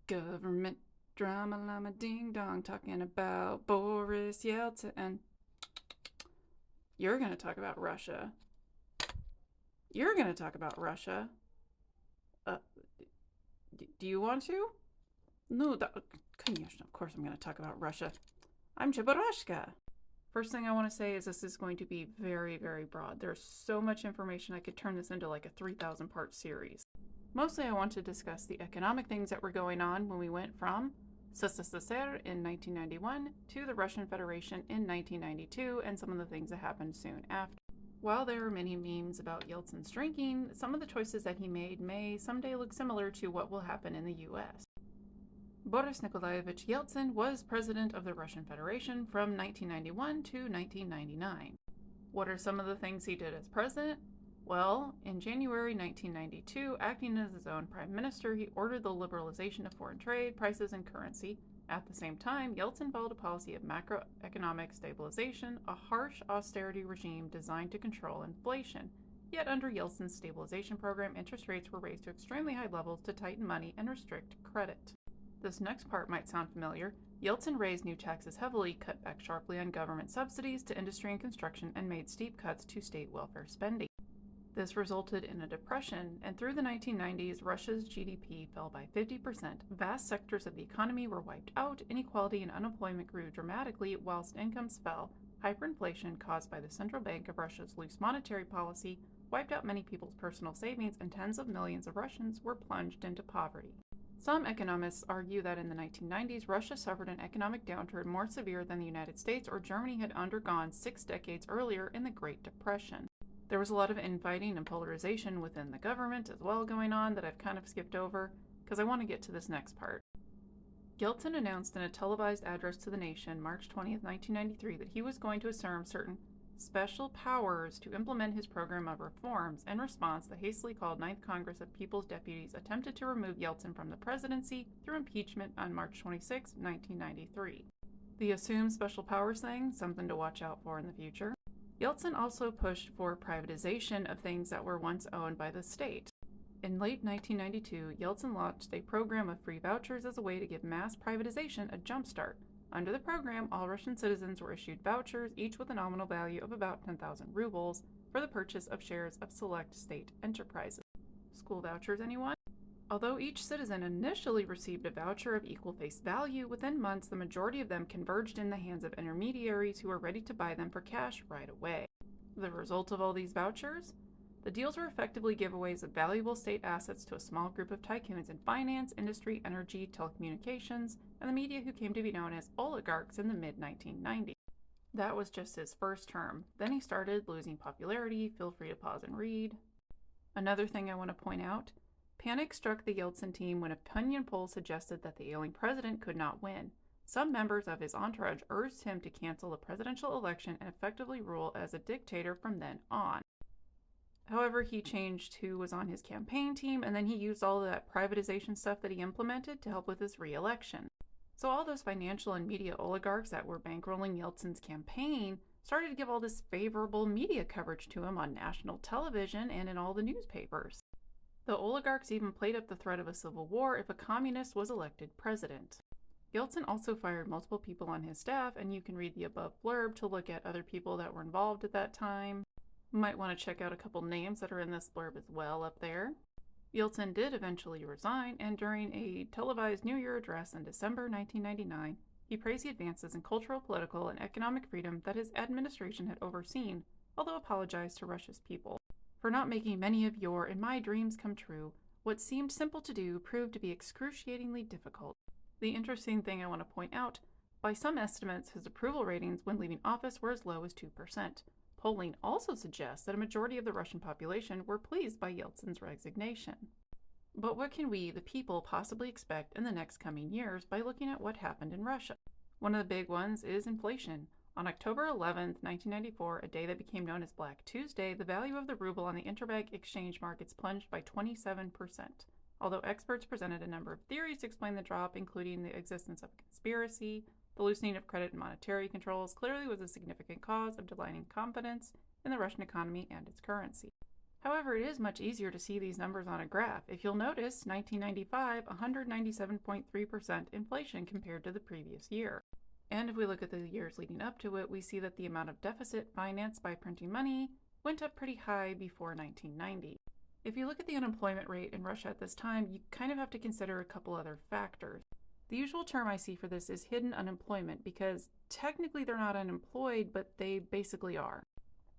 Government drama llama ding dong talking about Boris Yeltsin. You're going to talk about Russia. You're going to talk about Russia. Uh, do you want to? No, конечно, of course I'm going to talk about Russia. I'm Chabarashka. First thing I want to say is this is going to be very, very broad. There's so much information I could turn this into like a 3,000 part series. Mostly I want to discuss the economic things that were going on when we went from SSSR in 1991 to the Russian Federation in 1992 and some of the things that happened soon after. While there are many memes about Yeltsin's drinking, some of the choices that he made may someday look similar to what will happen in the US. Boris Nikolaevich Yeltsin was president of the Russian Federation from 1991 to 1999. What are some of the things he did as president? Well, in January 1992, acting as his own prime minister, he ordered the liberalization of foreign trade, prices, and currency. At the same time, Yeltsin followed a policy of macroeconomic stabilization, a harsh austerity regime designed to control inflation. Yet under Yeltsin's stabilization program, interest rates were raised to extremely high levels to tighten money and restrict credit. This next part might sound familiar. Yeltsin raised new taxes heavily, cut back sharply on government subsidies to industry and construction, and made steep cuts to state welfare spending. This resulted in a depression, and through the 1990s, Russia's GDP fell by 50%. Vast sectors of the economy were wiped out, inequality and unemployment grew dramatically, whilst incomes fell. Hyperinflation caused by the Central Bank of Russia's loose monetary policy wiped out many people's personal savings, and tens of millions of Russians were plunged into poverty. Some economists argue that in the 1990s, Russia suffered an economic downturn more severe than the United States or Germany had undergone 6 decades earlier in the Great Depression. There was a lot of infighting and polarization within the government as well going on that I've kind of skipped over because I want to get to this next part. Yeltsin announced in a televised address to the nation March 20th, 1993 that he was going to assume certain special powers to implement his program of reforms. In response, the hastily called Ninth Congress of People's Deputies attempted to remove Yeltsin from the presidency through impeachment on March 26, 1993. The assumed special powers thing, something to watch out for in the future. Yeltsin also pushed for privatization of things that were once owned by the state. In late 1992, Yeltsin launched a program of free vouchers as a way to give mass privatization a jumpstart. Under the program, all Russian citizens were issued vouchers, each with a nominal value of about 10,000 rubles, for the purchase of shares of select state enterprises. School vouchers, anyone? Although each citizen initially received a voucher of equal face value, within months the majority of them converged in the hands of intermediaries who were ready to buy them for cash right away. The result of all these vouchers? The deals were effectively giveaways of valuable state assets to a small group of tycoons in finance, industry, energy, telecommunications, and the media who came to be known as oligarchs in the mid-1990s. That was just his first term. Then he started losing popularity. Feel free to pause and read. Another thing I want to point out, panic struck the Yeltsin team when opinion polls suggested that the ailing president could not win. Some members of his entourage urged him to cancel the presidential election and effectively rule as a dictator from then on. However, he changed who was on his campaign team, and then he used all that privatization stuff that he implemented to help with his re-election. So all those financial and media oligarchs that were bankrolling Yeltsin's campaign started to give all this favorable media coverage to him on national television and in all the newspapers. The oligarchs even played up the threat of a civil war if a communist was elected president. Yeltsin also fired multiple people on his staff, and you can read the above blurb to look at other people that were involved at that time. You might want to check out a couple names that are in this blurb as well up there. Yeltsin did eventually resign, and during a televised New Year address in December 1999, he praised the advances in cultural, political, and economic freedom that his administration had overseen, although apologized to Russia's people for not making many of your and my dreams come true. What seemed simple to do proved to be excruciatingly difficult. The interesting thing I want to point out, by some estimates, his approval ratings when leaving office were as low as 2%. Polling also suggests that a majority of the Russian population were pleased by Yeltsin's resignation. But what can we, the people, possibly expect in the next coming years by looking at what happened in Russia? One of the big ones is inflation. On October 11, 1994, a day that became known as Black Tuesday, the value of the ruble on the interbank exchange markets plunged by 27%. Although experts presented a number of theories to explain the drop, including the existence of a conspiracy, the loosening of credit and monetary controls clearly was a significant cause of declining confidence in the Russian economy and its currency. However, it is much easier to see these numbers on a graph. If you'll notice, 1995, 197.3% inflation compared to the previous year. And if we look at the years leading up to it, we see that the amount of deficit financed by printing money went up pretty high before 1990. If you look at the unemployment rate in Russia at this time, you kind of have to consider a couple other factors. The usual term I see for this is hidden unemployment because technically they're not unemployed, but they basically are.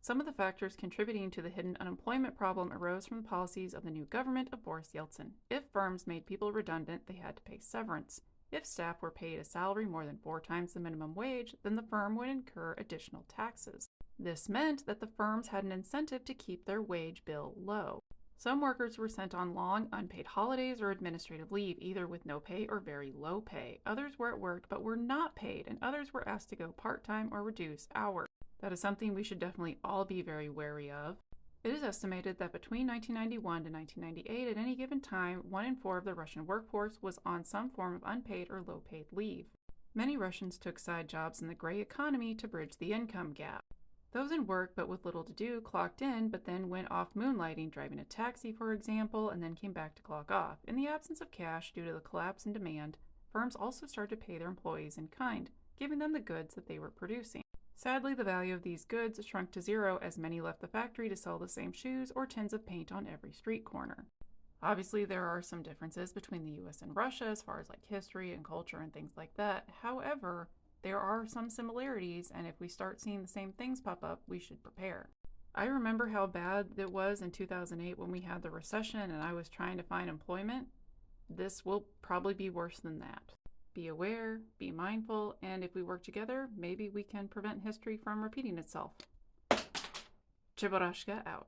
Some of the factors contributing to the hidden unemployment problem arose from the policies of the new government of Boris Yeltsin. If firms made people redundant, they had to pay severance. If staff were paid a salary more than 4 times the minimum wage, then the firm would incur additional taxes. This meant that the firms had an incentive to keep their wage bill low. Some workers were sent on long, unpaid holidays or administrative leave, either with no pay or very low pay. Others were at work but were not paid, and others were asked to go part-time or reduce hours. That is something we should definitely all be very wary of. It is estimated that between 1991 to 1998, at any given time, 1 in 4 of the Russian workforce was on some form of unpaid or low-paid leave. Many Russians took side jobs in the gray economy to bridge the income gap. Those in work but with little to do clocked in but then went off moonlighting, driving a taxi, for example, and then came back to clock off. In the absence of cash due to the collapse in demand, firms also started to pay their employees in kind, giving them the goods that they were producing. Sadly, the value of these goods shrunk to zero as many left the factory to sell the same shoes or tins of paint on every street corner. Obviously, there are some differences between the US and Russia as far as like history and culture and things like that. However, there are some similarities, and if we start seeing the same things pop up, we should prepare. I remember how bad it was in 2008 when we had the recession and I was trying to find employment. This will probably be worse than that. Be aware, be mindful, and if we work together, maybe we can prevent history from repeating itself. Chiborashka out.